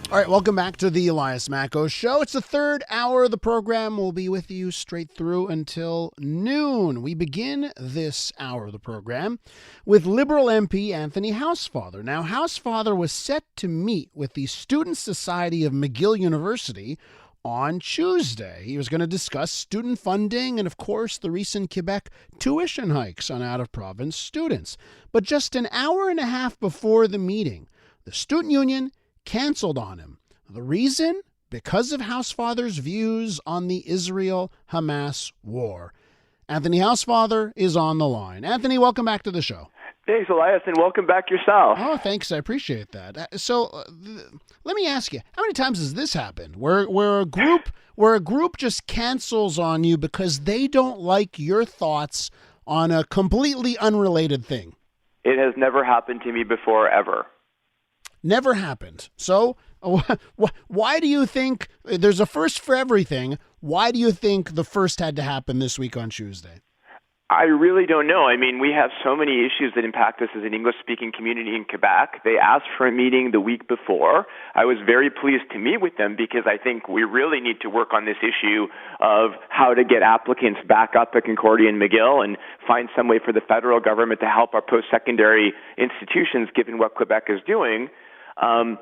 All right, welcome back to the Elias Macko Show. It's the third hour of the program. We'll be with you straight through until noon. We begin this hour of the program with Liberal MP Anthony Housefather. Now, Housefather was set to meet with the Student Society of McGill University on Tuesday. He was going to discuss student funding and, of course, the recent Quebec tuition hikes on out-of-province students. But just an hour and a half before the meeting, the student union canceled on him. The reason? Because of Housefather's views on the Israel-Hamas war. Anthony Housefather is on the line. Anthony, welcome back to the show. Thanks, Elias, and welcome back yourself. Oh, thanks. I appreciate that. So, let me ask you, how many times has this happened? Where a group just cancels on you because they don't like your thoughts on a completely unrelated thing? It has never happened to me before, ever. Never happened. So why do you think there's a first for everything? Why do you think the first had to happen this week on Tuesday? I really don't know. I mean, we have so many issues that impact us as an English-speaking community in Quebec. They asked for a meeting the week before. I was very pleased to meet with them because I think we really need to work on this issue of how to get applicants back up at Concordia and McGill and find some way for the federal government to help our post-secondary institutions, given what Quebec is doing. My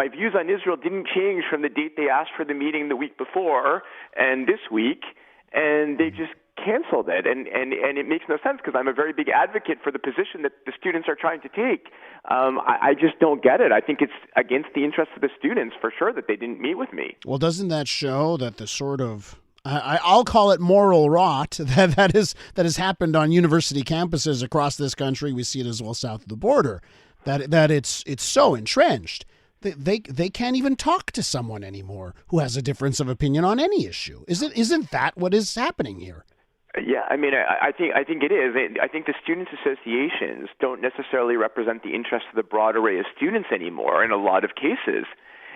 views on Israel didn't change from the date they asked for the meeting the week before and this week, and they just canceled it. And it makes no sense because I'm a very big advocate for the position that the students are trying to take. I just don't get it. I think it's against the interests of the students for sure that they didn't meet with me. Well, doesn't that show that the sort of I'll call it moral rot that has happened on university campuses across this country? We see it as well south of the border. That it's so entrenched they can't even talk to someone anymore who has a difference of opinion on any issue. Isn't that what is happening here? Yeah, I mean, I think it is. I think the students' associations don't necessarily represent the interests of the broad array of students anymore in a lot of cases.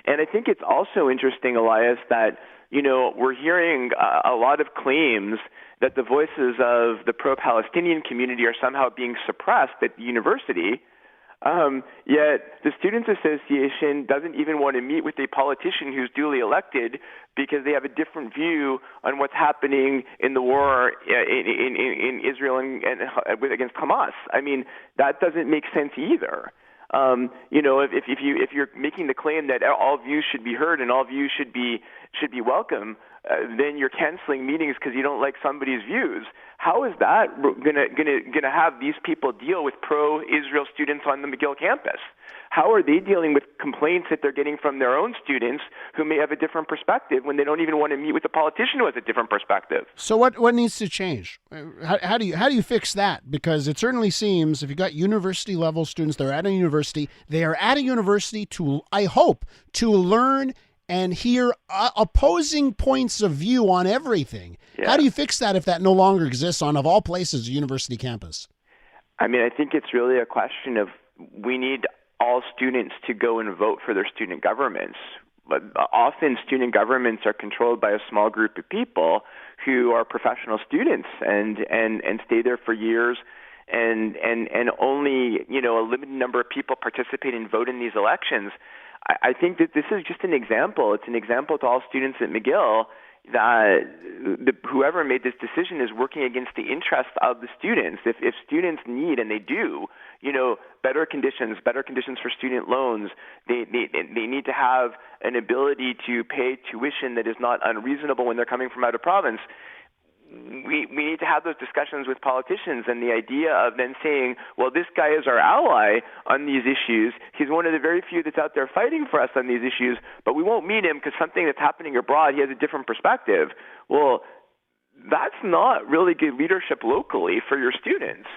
And I think it's also interesting, Elias, that we're hearing a lot of claims that the voices of the pro-Palestinian community are somehow being suppressed at the university. Yet the Students Association doesn't even want to meet with a politician who's duly elected because they have a different view on what's happening in the war in Israel and against Hamas. I mean, that doesn't make sense either. If you're making the claim that all views should be heard and all views should be welcome, then you're canceling meetings because you don't like somebody's views. How is that gonna have these people deal with pro-Israel students on the McGill campus? How are they dealing with complaints that they're getting from their own students who may have a different perspective when they don't even want to meet with a politician who has a different perspective? So what needs to change? How do you fix that? Because it certainly seems if you've got university level students, they are at a university to, I hope, to learn and hear opposing points of view on everything. Yeah. How do you fix that if that no longer exists on, of all places, a university campus? I mean, I think it's really a question of we need all students to go and vote for their student governments. But often student governments are controlled by a small group of people who are professional students and stay there for years and only, a limited number of people participate and vote in these elections. I think that this is just an example. It's an example to all students at McGill that whoever made this decision is working against the interests of the students. If students need, and they do, better conditions for student loans, they need to have an ability to pay tuition that is not unreasonable when they're coming from out of province. We need to have those discussions with politicians, and the idea of then saying, well, this guy is our ally on these issues. He's one of the very few that's out there fighting for us on these issues, but we won't meet him because something that's happening abroad, he has a different perspective. Well, that's not really good leadership locally for your students.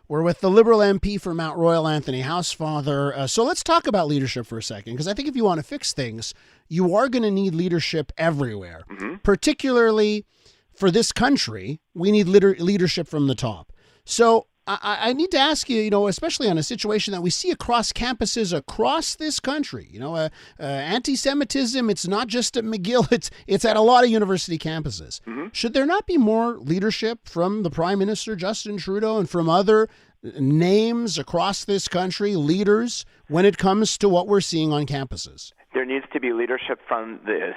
We're with the Liberal MP for Mount Royal, Anthony Housefather. So let's talk about leadership for a second, because I think if you want to fix things, you are going to need leadership everywhere, particularly for this country. We need leadership from the top. So I need to ask you, especially on a situation that we see across campuses across this country, anti-Semitism, it's not just at McGill, it's at a lot of university campuses. Should there not be more leadership from the Prime Minister, Justin Trudeau, and from other names across this country, leaders, when it comes to what we're seeing on campuses? There needs to be leadership from the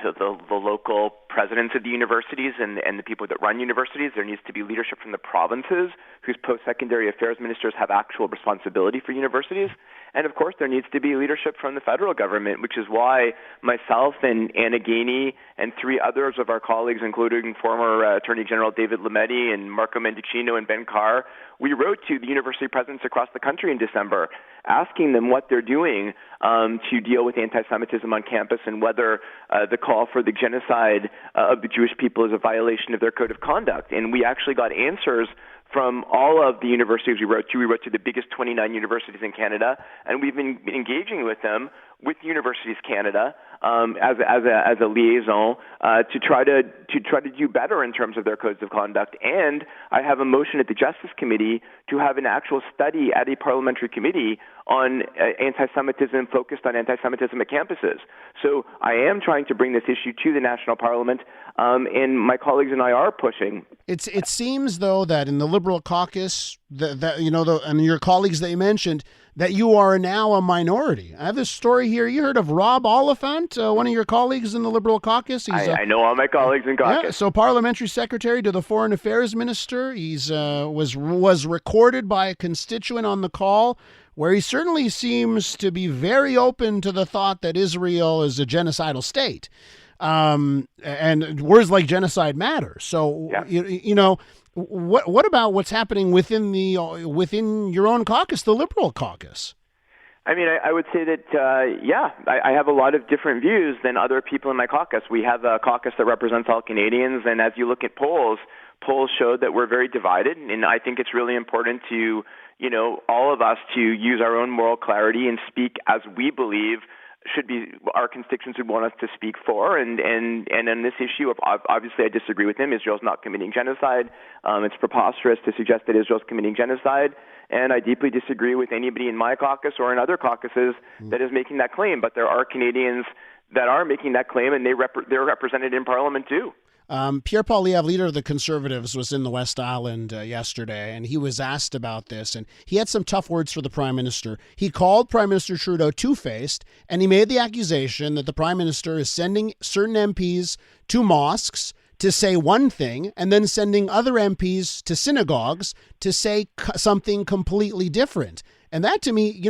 local presidents of the universities and the people that run universities. There needs to be leadership from the provinces, whose post-secondary affairs ministers have actual responsibility for universities. And, of course, there needs to be leadership from the federal government, which is why myself and Anna Gainey and three others of our colleagues, including former Attorney General David Lametti and Marco Mendicino and Ben Carr, we wrote to the university presidents across the country in December asking them what they're doing to deal with anti-Semitism on campus and whether the call for the genocide of the Jewish people is a violation of their code of conduct. And we actually got answers from all of the universities we wrote to. We wrote to the biggest 29 universities in Canada, and we've been engaging with them, with Universities Canada, as a liaison to try to do better in terms of their codes of conduct. And I have a motion at the Justice Committee to have an actual study at a parliamentary committee on anti-Semitism, focused on anti-Semitism at campuses. So I am trying to bring this issue to the national parliament, and my colleagues and I are pushing. It seems, though, that in the Liberal caucus, and your colleagues that you mentioned, that you are now a minority. I have this story here. You heard of Rob Oliphant, one of your colleagues in the Liberal caucus? I know all my colleagues in caucus. Yeah, so parliamentary secretary to the foreign affairs minister. He's was recorded by a constituent on the call, where he certainly seems to be very open to the thought that Israel is a genocidal state. And words like genocide matter. So, yeah. What about what's happening within your own caucus, the Liberal caucus? I mean, I would say that, I have a lot of different views than other people in my caucus. We have a caucus that represents all Canadians, and as you look at polls show that we're very divided, and I think it's really important to, all of us to use our own moral clarity and speak as we believe should be our constituents would want us to speak for, and on this issue, obviously I disagree with him. Israel's not committing genocide. It's preposterous to suggest that Israel's committing genocide, and I deeply disagree with anybody in my caucus or in other caucuses that is making that claim. But there are Canadians that are making that claim, and they're represented in Parliament too. Pierre Poilievre, leader of the Conservatives, was in the West Island yesterday, and he was asked about this, and he had some tough words for the Prime Minister. He called Prime Minister Trudeau two-faced, and he made the accusation that the Prime Minister is sending certain MPs to mosques to say one thing, and then sending other MPs to synagogues to say something completely different. And that, to me,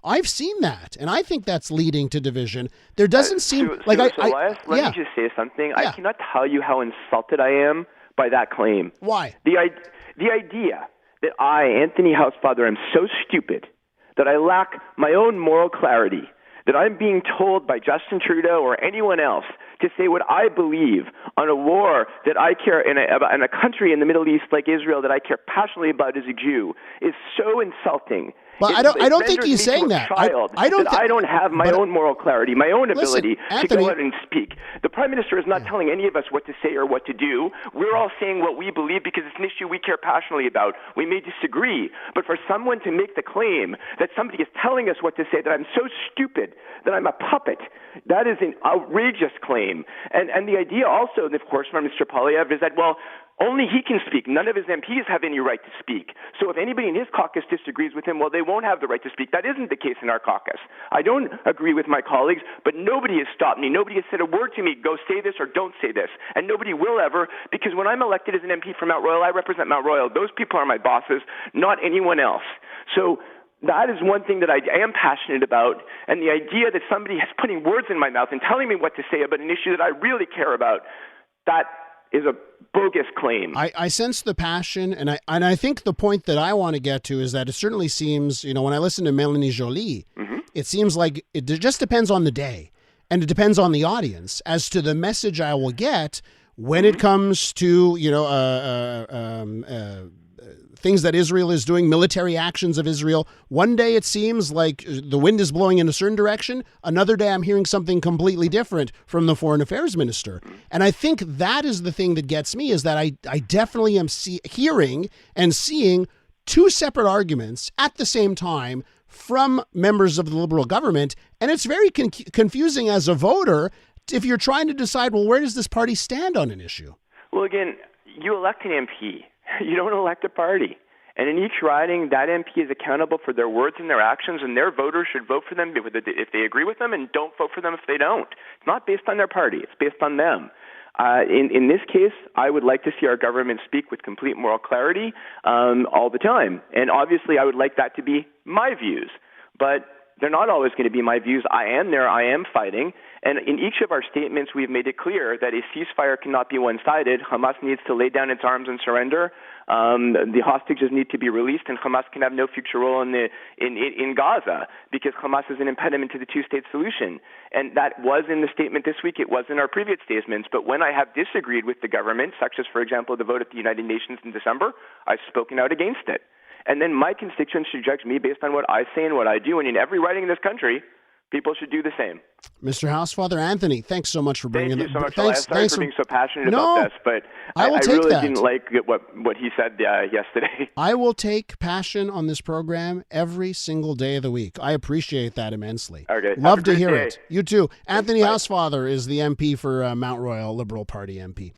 I've seen that, and I think that's leading to division. There doesn't seem like let me just say something. Yeah. I cannot tell you how insulted I am by that claim. Why? The idea that I, Anthony Housefather, am so stupid that I lack my own moral clarity, that I'm being told by Justin Trudeau or anyone else to say what I believe on a war that I care in a country in the Middle East like Israel that I care passionately about as a Jew is so insulting. But I don't think he's saying that. I don't have my own moral clarity, my own ability to go out and speak. The Prime Minister is not telling any of us what to say or what to do. We're all saying what we believe because it's an issue we care passionately about. We may disagree, but for someone to make the claim that somebody is telling us what to say, that I'm so stupid, that I'm a puppet, that is an outrageous claim. And the idea also, of course, from Mr. Poilievre is that, well, only he can speak. None of his MPs have any right to speak. So if anybody in his caucus disagrees with him, well, they won't have the right to speak. That isn't the case in our caucus. I don't agree with my colleagues, but nobody has stopped me. Nobody has said a word to me, go say this or don't say this. And nobody will ever, because when I'm elected as an MP from Mount Royal, I represent Mount Royal. Those people are my bosses, not anyone else. So that is one thing that I am passionate about, and the idea that somebody is putting words in my mouth and telling me what to say about an issue that I really care about, that is a bogus claim. I sense the passion, and I think the point that I want to get to is that it certainly seems, when I listen to Mélanie Joly, it seems like it just depends on the day, and it depends on the audience as to the message I will get when it comes to, things that Israel is doing, military actions of Israel. One day it seems like the wind is blowing in a certain direction. Another day I'm hearing something completely different from the foreign affairs minister. And I think that is the thing that gets me, is that I definitely am hearing and seeing two separate arguments at the same time from members of the Liberal government. And it's very confusing as a voter if you're trying to decide, well, where does this party stand on an issue? Well, again, you elect an MP. You don't elect a party. And in each riding, that MP is accountable for their words and their actions, and their voters should vote for them if they agree with them and don't vote for them if they don't. It's not based on their party. It's based on them. In this case, I would like to see our government speak with complete moral clarity all the time. And obviously, I would like that to be my views. But they're not always going to be my views. I am there. I am fighting. And in each of our statements, we've made it clear that a ceasefire cannot be one-sided. Hamas needs to lay down its arms and surrender. The hostages need to be released, and Hamas can have no future role in Gaza because Hamas is an impediment to the two-state solution. And that was in the statement this week. It was in our previous statements. But when I have disagreed with the government, such as, for example, the vote at the United Nations in December, I've spoken out against it. And then my constituents should judge me based on what I say and what I do. And in every riding in this country, people should do the same. Mr. Housefather, Anthony, thanks so much for bringing Thank you so much. Thanks, Sorry for being so passionate about this, but I really that. didn't like what he said yesterday. I will take passion on this program every single day of the week. I appreciate that immensely. Okay. Love to hear day. it. You too. Anthony Bye. Housefather is the MP for Mount Royal, Liberal Party MP.